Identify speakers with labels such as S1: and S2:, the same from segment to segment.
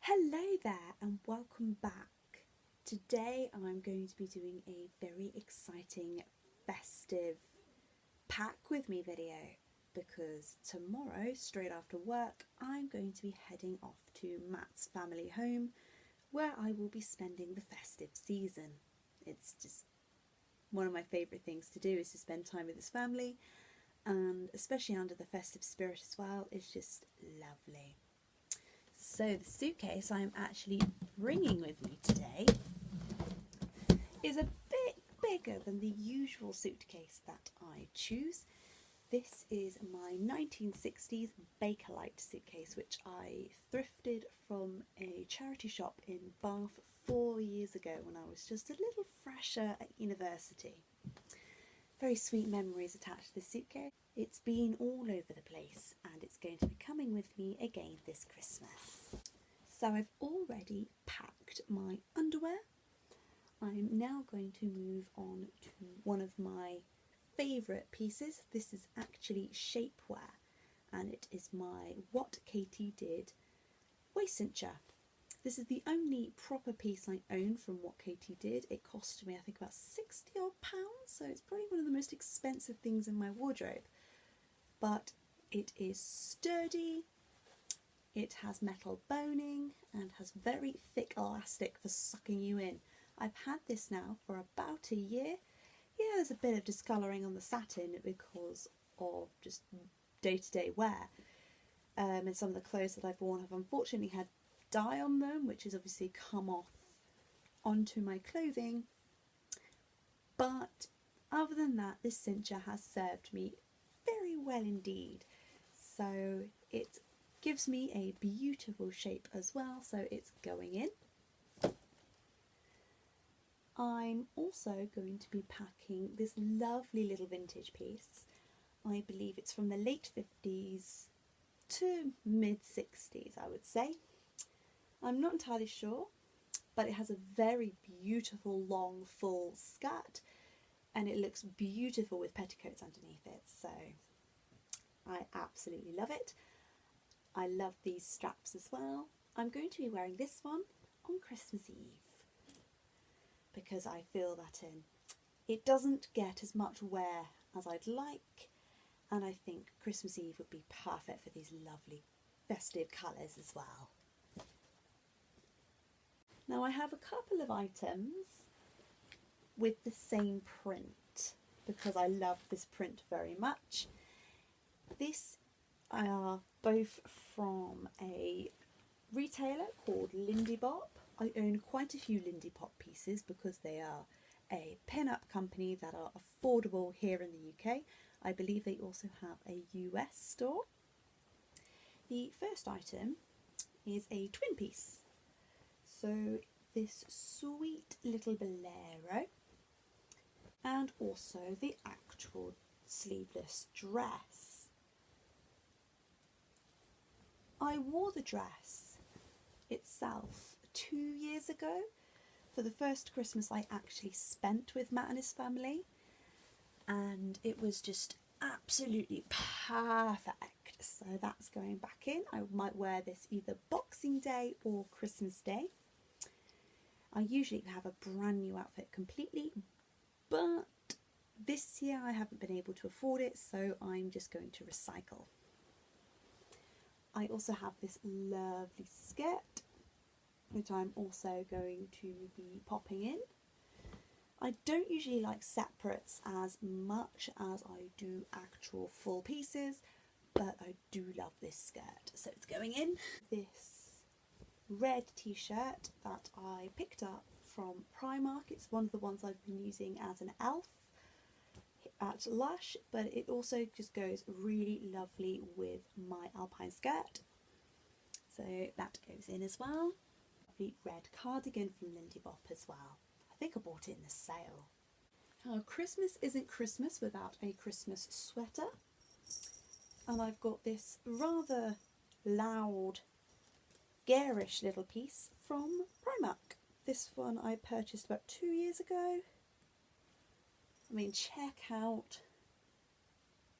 S1: Hello there and welcome back. Today I'm going to be doing a very exciting festive pack with me video because tomorrow, straight after work, I'm going to be heading off to Matt's family home where I will be spending the festive season. It's just one of my favourite things to do is to spend time with his family, and especially under the festive spirit as well, is just lovely. So the suitcase I'm actually bringing with me today is a bit bigger than the usual suitcase that I choose. This is my 1960s Bakelite suitcase, which I thrifted from a charity shop in Bath 4 years ago when I was just a little fresher at university. Very sweet memories attached to this suitcase. It's been all over the place and it's going to be coming with me again this Christmas. So I've already packed my underwear. I'm now going to move on to one of my favourite pieces. This is actually shapewear and it is my What Katie Did waist cincher. This is the only proper piece I own from What Katie Did. It cost me I think about 60 odd pounds, so it's probably one of the most expensive things in my wardrobe. But it is sturdy, it has metal boning and has very thick elastic for sucking you in. I've had this now for about a year. Yeah, there's a bit of discolouring on the satin because of just day-to-day wear. And some of the clothes that I've worn have unfortunately had dye on them, which has obviously come off onto my clothing. But other than that, this cincher has served me very well indeed. So it gives me a beautiful shape as well, so it's going in. I'm also going to be packing this lovely little vintage piece. I believe it's from the late 50s to mid 60s, I would say. I'm not entirely sure, but it has a very beautiful long full skirt and it looks beautiful with petticoats underneath it, so I absolutely love it. I love these straps as well. I'm going to be wearing this one on Christmas Eve because I feel that it doesn't get as much wear as I'd like, and I think Christmas Eve would be perfect for these lovely festive colours as well. Now I have a couple of items with the same print because I love this print very much. This are both from a retailer called Lindy Bop. I own quite a few Lindy Bop pieces because they are a pin-up company that are affordable here in the UK. I believe they also have a US store. The first item is a twin piece. So this sweet little bolero and also the actual sleeveless dress. I wore the dress itself 2 years ago for the first Christmas I actually spent with Matt and his family, and it was just absolutely perfect. So that's going back in. I might wear this either Boxing Day or Christmas Day. I usually have a brand new outfit completely, but this year I haven't been able to afford it, so I'm just going to recycle. I also have this lovely skirt, which I'm also going to be popping in. I don't usually like separates as much as I do actual full pieces, but I do love this skirt, so it's going in. This red t-shirt that I picked up from Primark. It's one of the ones I've been using as an elf at Lush, but it also just goes really lovely with my alpine skirt, so that goes in as well. Lovely red cardigan from Lindy Bop as well. I think I bought it in the sale. Now, Christmas isn't Christmas without a Christmas sweater, and I've got this rather loud garish little piece from Primark. This one I purchased about 2 years ago. I mean, check out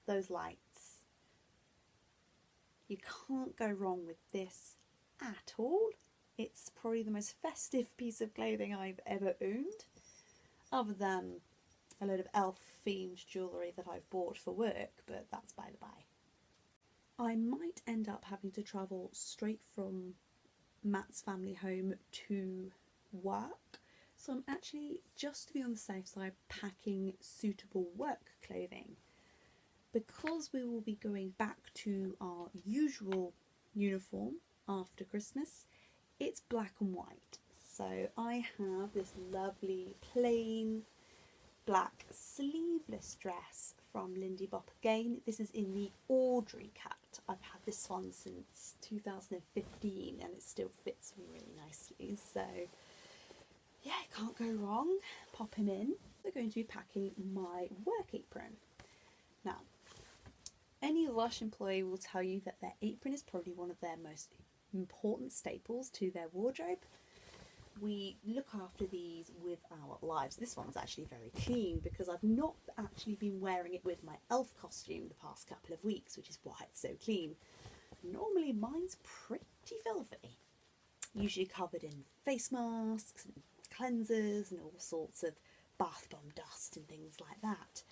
S1: those lights. You can't go wrong with this at all. It's probably the most festive piece of clothing I've ever owned, other than a load of elf themed jewellery that I've bought for work, but that's by the by. I might end up having to travel straight from Matt's family home to work, so I'm actually, just to be on the safe side, packing suitable work clothing. Because we will be going back to our usual uniform after Christmas, it's black and white. So I have this lovely plain black sleeveless dress from Lindy Bop again. This is in the Audrey cut. I've had this one since 2015 and it still fits me really nicely. So yeah, can't go wrong. Pop him in. We're going to be packing my work apron. Now, any Lush employee will tell you that their apron is probably one of their most important staples to their wardrobe. We look after these with our lives. This one's actually very clean because I've not actually been wearing it with my elf costume the past couple of weeks, which is why it's so clean. Normally mine's pretty filthy, usually covered in face masks and cleansers and all sorts of bath bomb dust and things like that.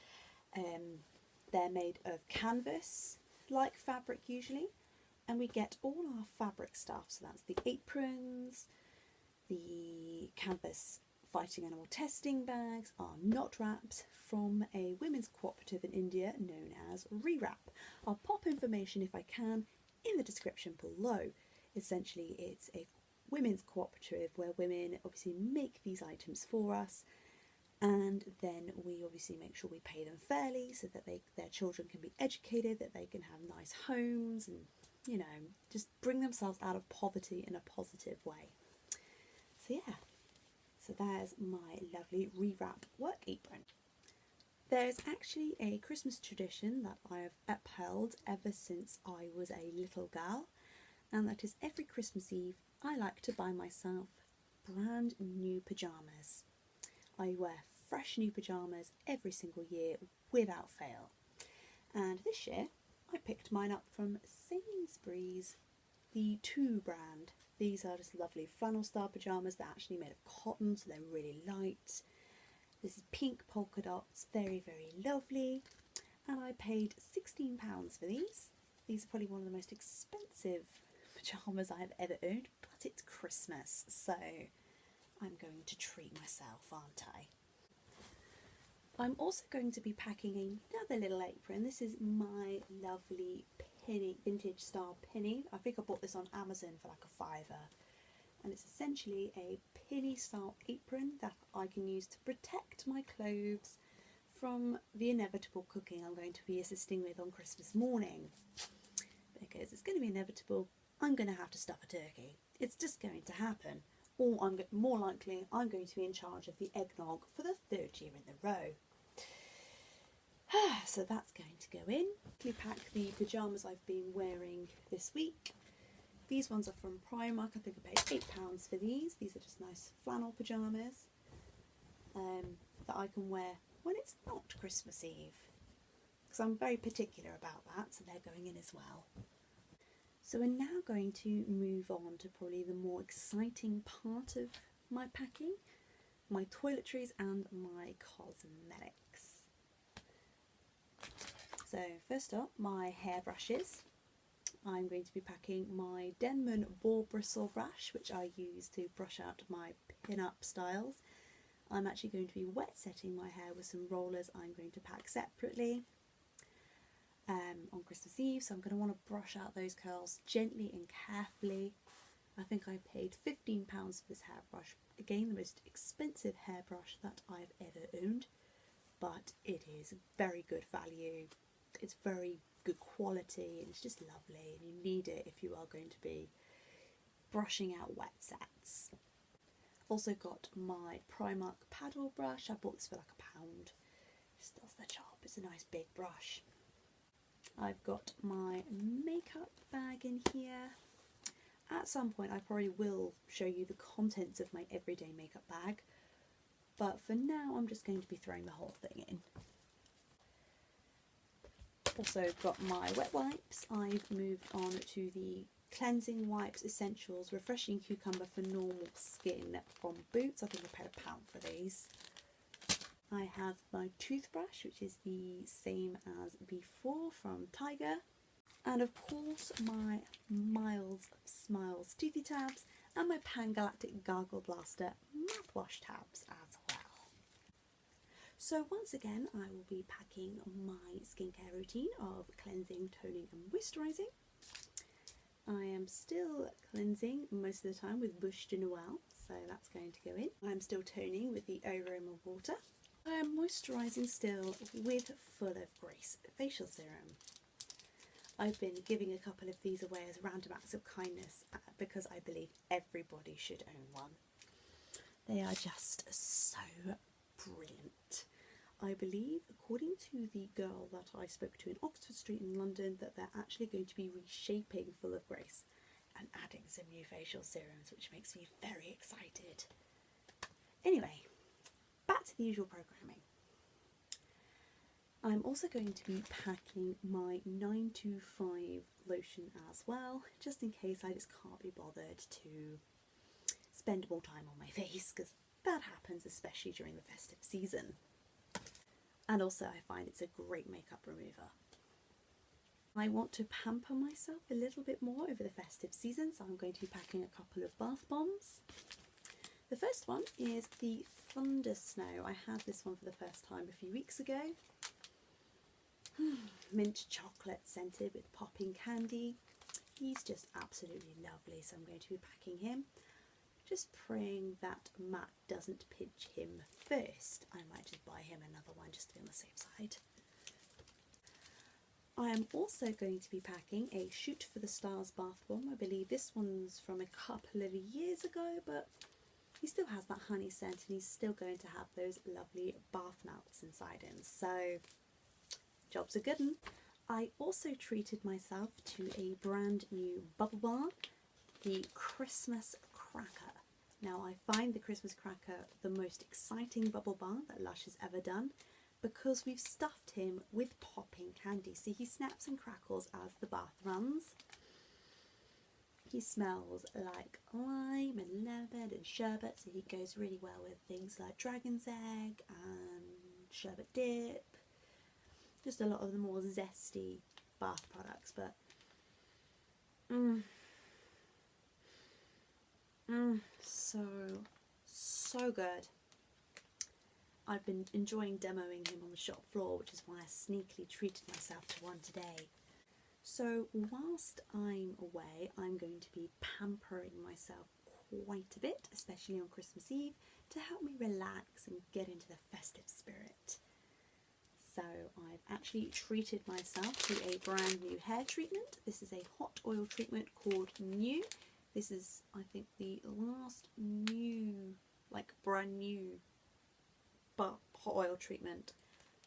S1: They're made of canvas like fabric usually, and we get all our fabric stuff, so that's the aprons, the canvas fighting animal testing bags, are knot wraps from a women's cooperative in India known as Rewrap. I'll pop information if I can in the description below. Essentially it's a women's cooperative where women obviously make these items for us, and then we obviously make sure we pay them fairly so that their children can be educated, that they can have nice homes and, you know, just bring themselves out of poverty in a positive way. So yeah, so there's my lovely Rewrap work apron. There's actually a Christmas tradition that I have upheld ever since I was a little girl, and that is every Christmas Eve I like to buy myself brand new pyjamas. I wear fresh new pyjamas every single year without fail, and this year I picked mine up from Sainsbury's, the 2 brand. These are just lovely flannel style pyjamas. They're actually made of cotton, so they're really light. This is pink polka dots, very, very lovely. And I paid £16 for these. These are probably one of the most expensive pyjamas I have ever owned, but it's Christmas, so I'm going to treat myself, aren't I? I'm also going to be packing another little apron. This is my lovely penny, vintage style penny. I think I bought this on Amazon for like a £5, and it's essentially a penny style apron that I can use to protect my clothes from the inevitable cooking I'm going to be assisting with on Christmas morning, because it's going to be inevitable. I'm going to have to stuff a turkey. It's just going to happen, or more likely I'm going to be in charge of the eggnog for the 3rd year in a row. So that's going to go in. We pack the pyjamas I've been wearing this week. These ones are from Primark. I think I paid £8 for these. These are just nice flannel pyjamas that I can wear when it's not Christmas Eve, because I'm very particular about that, so they're going in as well. So we're now going to move on to probably the more exciting part of my packing, my toiletries and my cosmetics. So first up, my hairbrushes. I'm going to be packing my Denman Ball Bristle brush, which I use to brush out my pin-up styles. I'm actually going to be wet setting my hair with some rollers I'm going to pack separately on Christmas Eve, so I'm going to want to brush out those curls gently and carefully. I think I paid £15 for this hairbrush. Again, the most expensive hairbrush that I've ever owned, but it is very good value. It's very good quality and it's just lovely, and you need it if you are going to be brushing out wet sets. I've also got my Primark paddle brush. I bought this for like £1. Just does the job. It's a nice big brush. I've got my makeup bag in here. At some point I probably will show you the contents of my everyday makeup bag, but for now I'm just going to be throwing the whole thing in. Also got my wet wipes. I've moved on to the cleansing wipes, essentials, refreshing cucumber for normal skin from Boots. I think I paid £1 for these. I have my toothbrush, which is the same as before from Tiger. And of course my Miles Smiles Toothy Tabs and my Pan Galactic Gargle Blaster mouthwash tabs as well. So once again I will be packing my skincare routine of cleansing, toning and moisturising. I am still cleansing most of the time with Bush de Noël, so that's going to go in. I'm still toning with the Aroma Water. I am moisturising still with Full of Grace facial serum. I've been giving a couple of these away as random acts of kindness because I believe everybody should own one. They are just so brilliant. I believe, according to the girl that I spoke to in Oxford Street in London, that they're actually going to be reshaping Full of Grace and adding some new facial serums, which makes me very excited. Anyway, back to the usual programming. I'm also going to be packing my 925 lotion as well, just in case I just can't be bothered to spend more time on my face, because that happens especially during the festive season. And also I find it's a great makeup remover. I want to pamper myself a little bit more over the festive season, so I'm going to be packing a couple of bath bombs. The first one is the Thunder Snow. I had this one for the first time a few weeks ago. Mint chocolate scented with popping candy. He's just absolutely lovely, so I'm going to be packing him. Just praying that Matt doesn't pinch him first. I might just buy him another one just to be on the safe side. I am also going to be packing a Shoot for the Stars bath bomb. I believe this one's from a couple of years ago, but he still has that honey scent and he's still going to have those lovely bath melts inside him. So, job's a good one. I also treated myself to a brand new bubble bar, the Christmas Cracker. Now I find the Christmas Cracker the most exciting bubble bar that Lush has ever done because we've stuffed him with popping candy. So he snaps and crackles as the bath runs. He smells like lime and lemon and sherbet, so he goes really well with things like dragon's egg and sherbet dip. Just a lot of the more zesty bath products, but so good. I've been enjoying demoing him on the shop floor, which is why I sneakily treated myself to one today. So whilst I'm away, I'm going to be pampering myself quite a bit, especially on Christmas Eve, to help me relax and get into the festive spirit. So I've actually treated myself to a brand new hair treatment. This is a hot oil treatment called New. This is, I think, the last new, like brand new hot oil treatment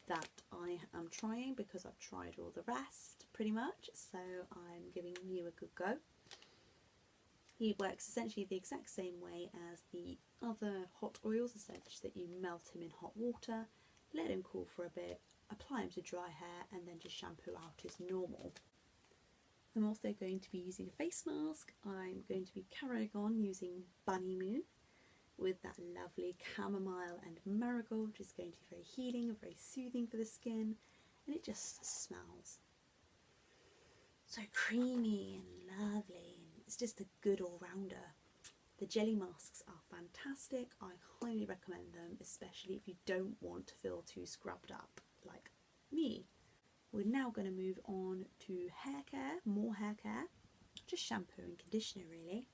S1: that I am trying because I've tried all the rest pretty much. So I'm giving New a good go. He works essentially the exact same way as the other hot oils, essentially that you melt him in hot water, let him cool for a bit, apply him to dry hair and then just shampoo out as normal. I'm also going to be using a face mask. I'm going to be carrying on using Bunny Moon with that lovely chamomile and marigold, which is going to be very healing and very soothing for the skin, and it just smells so creamy and lovely, and it's just a good all-rounder. The jelly masks are fantastic. I highly recommend them, especially if you don't want to feel too scrubbed up like me. We're now going to move on to hair care, more hair care, just shampoo and conditioner really.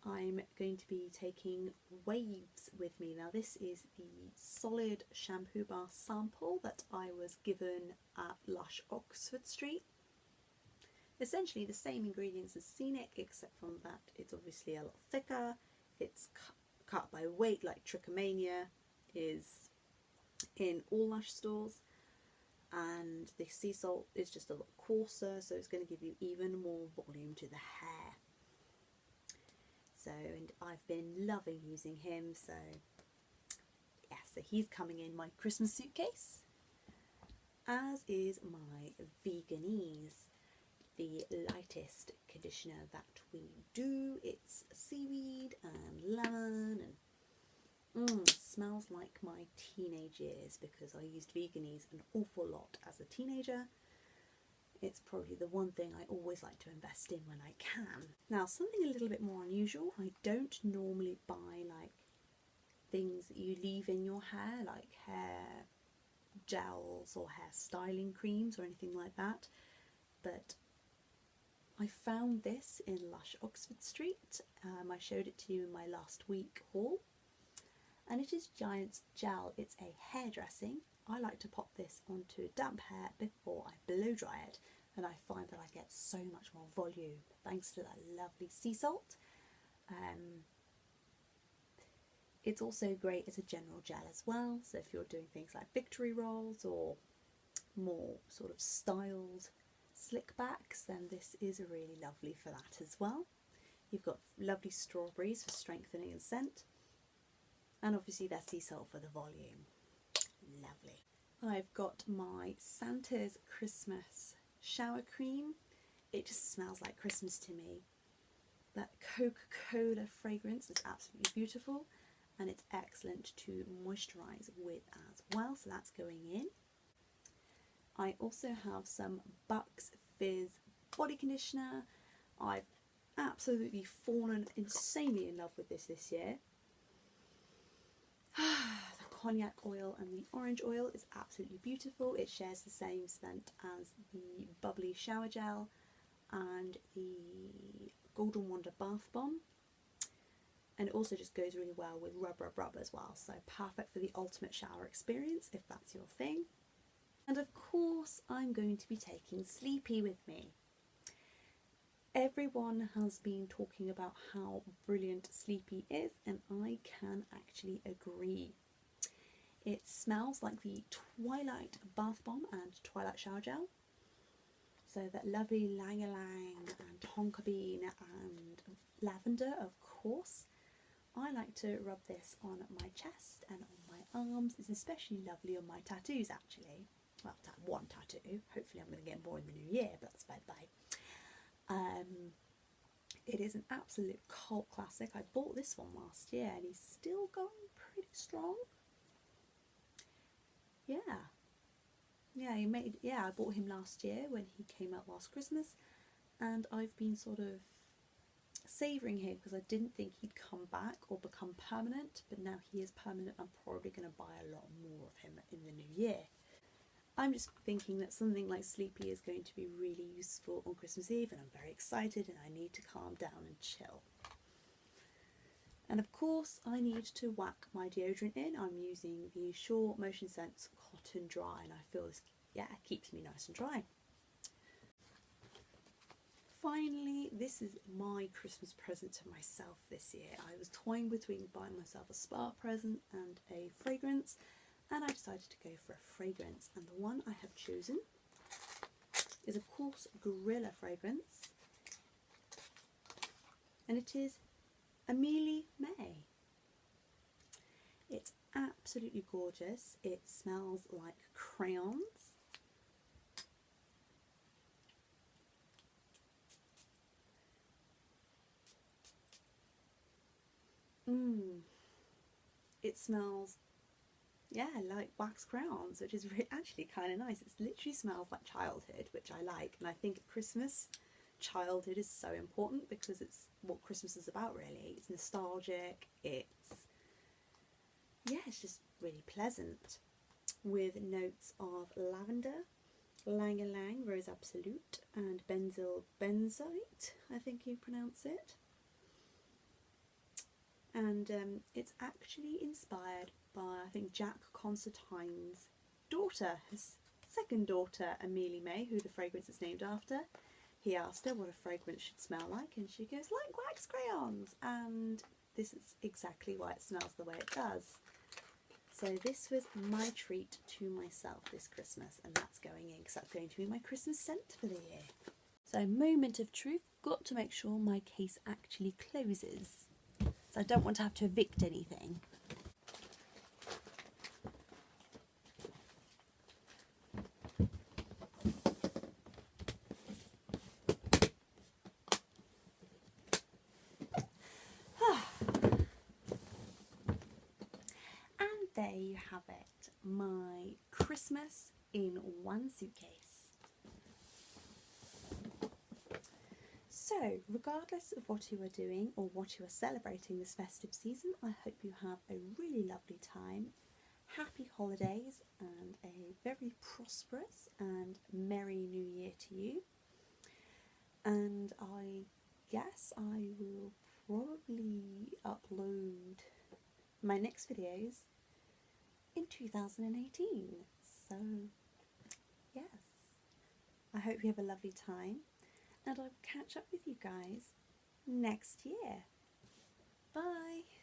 S1: I'm going to be taking Waves with me. Now this is the solid shampoo bar sample that I was given at Lush Oxford Street. Essentially the same ingredients as Scenic, except from that it's obviously a lot thicker, it's cut by weight like Trichomania is in all Lush stores, and the sea salt is just a lot coarser, so it's going to give you even more volume to the hair. So, and I've been loving using him, so yeah, so he's coming in my Christmas suitcase, as is my Veganese. the lightest conditioner that we do. It's seaweed and lemon and smells like my teenage years because I used Veganese an awful lot as a teenager. It's probably the one thing I always like to invest in when I can. Now, something a little bit more unusual, I don't normally buy like things that you leave in your hair, like hair gels or hair styling creams or anything like that, but I found this in Lush Oxford Street. I showed it to you in my last week haul, and it is Giant's Gel. It's a hairdressing. I like to pop this onto damp hair before I blow dry it, and I find that I get so much more volume thanks to that lovely sea salt. It's also great as a general gel as well, so if you're doing things like victory rolls or more sort of styled slick backs, then this is really lovely for that as well. You've got lovely strawberries for strengthening and scent, and obviously there's sea salt for the volume. Lovely. I've got my Santa's Christmas shower cream. It just smells like Christmas to me. That Coca-Cola fragrance is absolutely beautiful, and it's excellent to moisturise with as well, so that's going in. I also have some Bucks Fizz body conditioner. I've absolutely fallen insanely in love with this year. The cognac oil and the orange oil is absolutely beautiful. It shares the same scent as the bubbly shower gel and the Golden Wonder bath bomb. And it also just goes really well with rub as well, so perfect for the ultimate shower experience if that's your thing. And of course I'm going to be taking Sleepy with me. Everyone has been talking about how brilliant Sleepy is, and I can actually agree. It smells like the Twilight bath bomb and Twilight shower gel. So that lovely lang-a-lang and tonka bean and lavender, of course. I like to rub this on my chest and on my arms. It's especially lovely on my tattoos actually. Well, one tattoo. Hopefully I'm going to get more in the new year, but that's by the by. It is an absolute cult classic. I bought this one last year and he's still going pretty strong. Yeah, I bought him last year when he came out last Christmas, and I've been sort of savouring him because I didn't think he'd come back or become permanent, but now he is permanent. I'm probably going to buy a lot more of him in the new year. I'm just thinking that something like Sleepy is going to be really useful on Christmas Eve, and I'm very excited and I need to calm down and chill. And of course I need to whack my deodorant in. I'm using the Shore Motion Sense Cotton Dry, and I feel this, keeps me nice and dry. Finally, this is my Christmas present to myself this year. I was toying between buying myself a spa present and a fragrance, and I decided to go for a fragrance, and the one I have chosen is of course Gorilla fragrance, and it is Amelie May. It's absolutely gorgeous. It smells like crayons. It smells, like wax crayons, which is actually kind of nice. It literally smells like childhood, which I like, and I think at Christmas, childhood is so important because it's what Christmas is about, really. It's nostalgic, it's just really pleasant, with notes of lavender, lang-a-lang, rose absolute, and benzyl benzoate, I think you pronounce it. And it's actually inspired by, I think, Jack Constantine's daughter, his second daughter, Amelie May, who the fragrance is named after. He asked her what a fragrance should smell like, and she goes, like wax crayons, and this is exactly why it smells the way it does. So this was my treat to myself this Christmas, and that's going in because that's going to be my Christmas scent for the year. So moment of truth, got to make sure my case actually closes. So I don't want to have to evict anything. you have it, my Christmas in one suitcase. So, regardless of what you are doing or what you are celebrating this festive season, I hope you have a really lovely time. Happy holidays and a very prosperous and merry new year to you. And I guess I will probably upload my next videos in 2018. So, yes. I hope you have a lovely time, and I'll catch up with you guys next year. Bye!